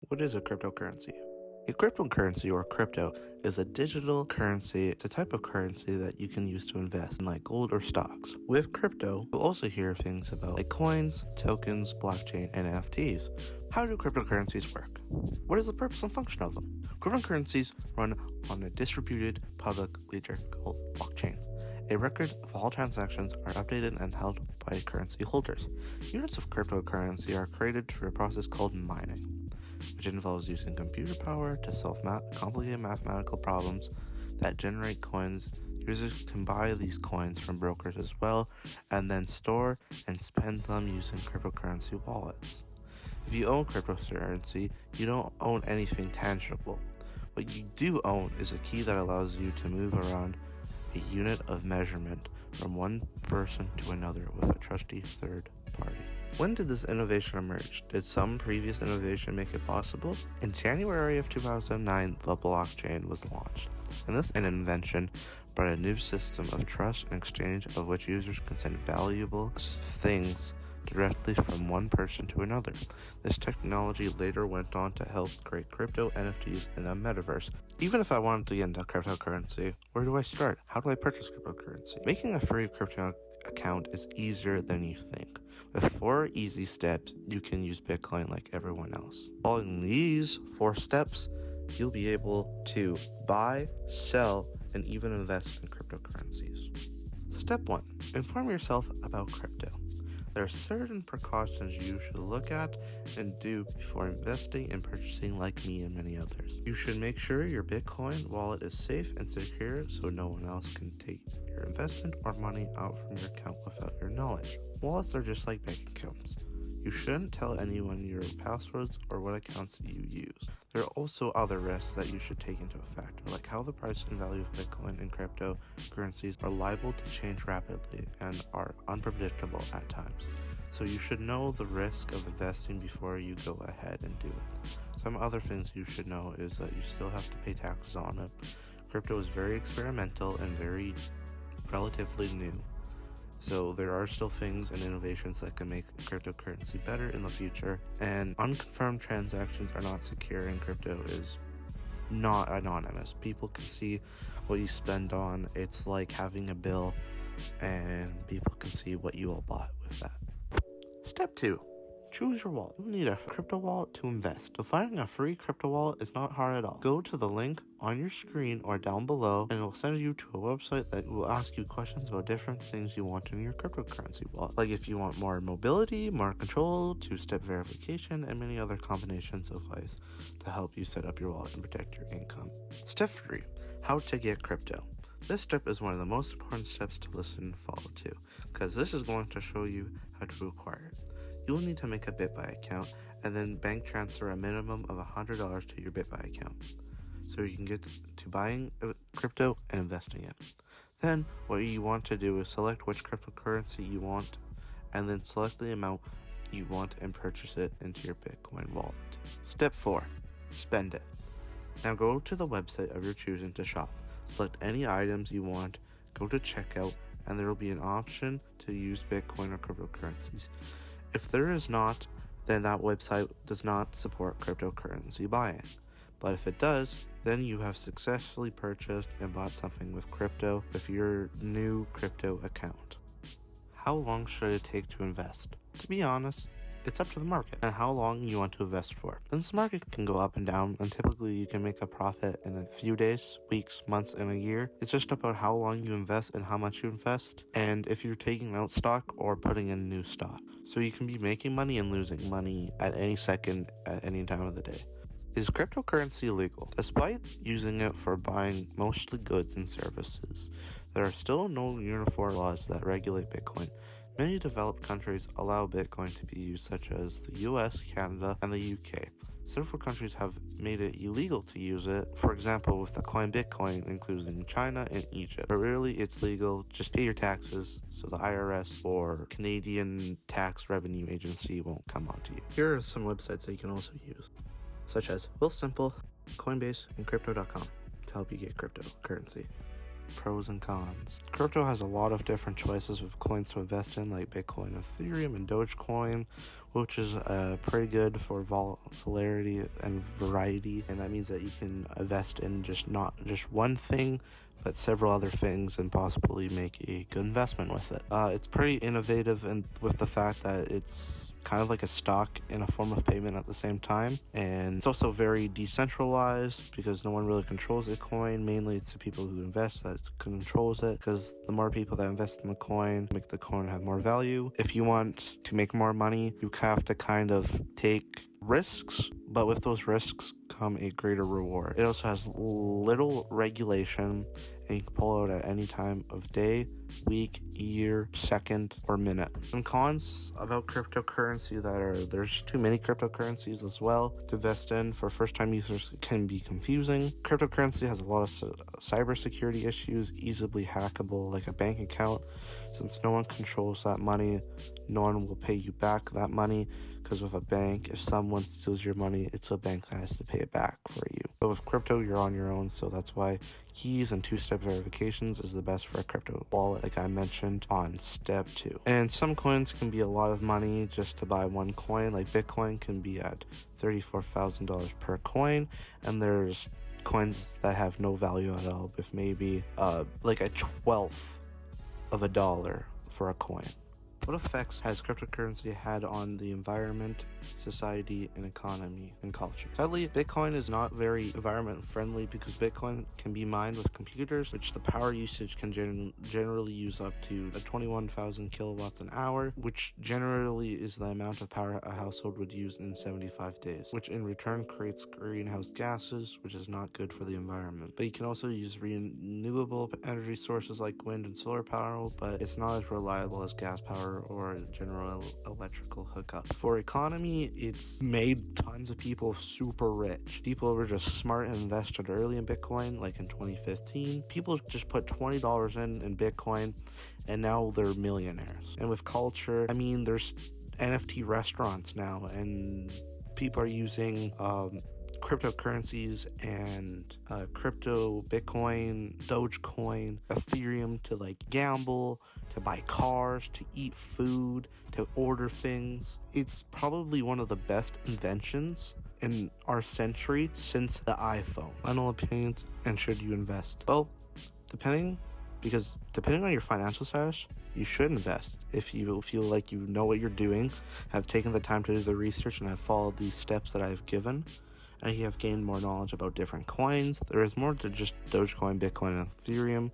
What is a cryptocurrency? A cryptocurrency, or crypto, is a digital currency. It's a type of currency that you can use to invest in like gold or stocks. With crypto, you'll also hear things about like coins, tokens, blockchain, and NFTs. How do cryptocurrencies work? What is the purpose and function of them? Cryptocurrencies run on a distributed public ledger called blockchain. A record of all transactions are updated and held by currency holders. Units of cryptocurrency are created through a process called mining, which involves using computer power to solve complicated mathematical problems that generate coins. Users can buy these coins from brokers as well, and then store and spend them using cryptocurrency wallets. If you own cryptocurrency, you don't own anything tangible. What you do own is a key that allows you to move around a unit of measurement from one person to another with a trusty third party. When did this innovation emerge? Did some previous innovation make it possible? In January of 2009, the blockchain was launched, and this invention brought a new system of trust and exchange of which users can send valuable things directly from one person to another. This technology later went on to help create crypto, NFTs, and a metaverse. Even if I wanted to get into cryptocurrency, where do I start? How do I purchase cryptocurrency? Making a free crypto account is easier than you think. With 4 easy steps, you can use Bitcoin like everyone else. Following these 4 steps, you'll be able to buy, sell, and even invest in cryptocurrencies. Step 1. Inform yourself about crypto. There are certain precautions you should look at and do before investing and purchasing, like me and many others. You should make sure your Bitcoin wallet is safe and secure so no one else can take your investment or money out from your account without your knowledge. Wallets are just like bank accounts. You shouldn't tell anyone your passwords or what accounts you use. There are also other risks that you should take into effect, like how the price and value of Bitcoin and cryptocurrencies are liable to change rapidly and are unpredictable at times. So you should know the risk of investing before you go ahead and do it. Some other things you should know is that you still have to pay taxes on it. Crypto is very experimental and very relatively new. So there are still things and innovations that can make cryptocurrency better in the future, and unconfirmed transactions are not secure, and crypto is not anonymous. People can see what you spend on. It's like having a bill, and people can see what you all bought with that. Step 2. Choose your wallet. You'll need a crypto wallet to invest. So finding a free crypto wallet is not hard at all. Go to the link on your screen or down below, and it will send you to a website that will ask you questions about different things you want in your cryptocurrency wallet. Like if you want more mobility, more control, 2-step verification, and many other combinations of ways to help you set up your wallet and protect your income. Step 3. How to get crypto. This step is one of the most important steps to listen and follow to, because this is going to show you how to acquire it. You will need to make a BitBuy account and then bank transfer a minimum of $100 to your BitBuy account so you can get to buying crypto and investing it. Then what you want to do is select which cryptocurrency you want and then select the amount you want and purchase it into your Bitcoin wallet. Step 4. Spend it. Now go to the website of your choosing to shop. Select any items you want, go to checkout, and there will be an option to use Bitcoin or cryptocurrencies. If there is not, then that website does not support cryptocurrency buying. But if it does, then you have successfully purchased and bought something with crypto with your new crypto account. How long should it take to invest? To be honest, it's up to the market and how long you want to invest for. This market can go up and down, and typically you can make a profit in a few days, weeks, months, and a year. It's just about how long you invest and how much you invest, and if you're taking out stock or putting in new stock. So you can be making money and losing money at any second, at any time of the day. Is cryptocurrency legal? Despite using it for buying mostly goods and services, there are still no uniform laws that regulate Bitcoin. Many developed countries allow Bitcoin to be used, such as the US, Canada, and the UK. Several countries have made it illegal to use it, for example with the coin Bitcoin, including China and Egypt. But really, it's legal. Just pay your taxes so the IRS or Canadian Tax Revenue Agency won't come onto you. Here are some websites that you can also use, such as Wealthsimple, Coinbase, and Crypto.com to help you get cryptocurrency. pros and cons. Crypto has a lot of different choices of coins to invest in, like Bitcoin, Ethereum, and Dogecoin, which is pretty good for volatility and variety, and that means that you can invest in not just one thing, but several other things, and possibly make a good investment with it. It's pretty innovative, and with the fact that it's kind of like a stock in a form of payment at the same time, and it's also very decentralized because no one really controls the coin. Mainly it's the people who invest that controls it, because the more people that invest in the coin make the coin have more value. If you want to make more money, you have to kind of take risks, but with those risks come a greater reward. It also has little regulation, and you can pull out at any time of day, week, year, second, or minute. Some cons about cryptocurrency there's too many cryptocurrencies as well to invest in. For first-time users, it can be confusing. Cryptocurrency has a lot of cybersecurity issues, easily hackable like a bank account. Since no one controls that money, no one will pay you back that money, because with a bank, if someone steals your money, it's a bank that has to pay it back for you. But with crypto, you're on your own, so that's why keys and two-step verifications is the best for a crypto wallet, like I mentioned on step 2. And some coins can be a lot of money just to buy one coin, like Bitcoin can be at $34,000 per coin, and there's coins that have no value at all, with maybe like a 1/12 of a dollar for a coin. What effects has cryptocurrency had on the environment, society, and economy and culture? Sadly, Bitcoin is not very environment friendly because Bitcoin can be mined with computers, which the power usage can generally use up to 21,000 kilowatts an hour, which generally is the amount of power a household would use in 75 days, which in return creates greenhouse gases, which is not good for the environment. But you can also use renewable energy sources like wind and solar power, but it's not as reliable as gas power or general electrical hookup. For economy, it's made tons of people super rich. People were just smart and invested early in Bitcoin, like in 2015. People just put $20 in Bitcoin, and now they're millionaires. And with culture, I mean, there's NFT restaurants now, and people are using cryptocurrencies and crypto, Bitcoin, Dogecoin, Ethereum to like gamble, to buy cars, to eat food, to order things. It's probably one of the best inventions in our century since the iPhone. Final opinions, and should you invest? Well, depending on your financial status, you should invest. If you feel like you know what you're doing, have taken the time to do the research, and have followed these steps that I've given, and you have gained more knowledge about different coins. There is more to just Dogecoin, Bitcoin, and Ethereum.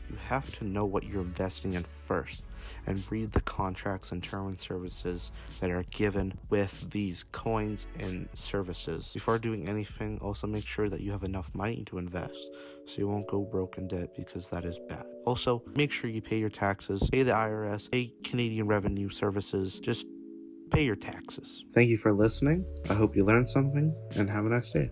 You have to know what you're investing in first, and read the contracts and terms and services that are given with these coins and services. Before doing anything, also make sure that you have enough money to invest, so you won't go broke in debt, because that is bad. Also, make sure you pay your taxes, pay the IRS, pay Canadian Revenue Services, just pay your taxes. Thank you for listening. I hope you learned something, and have a nice day.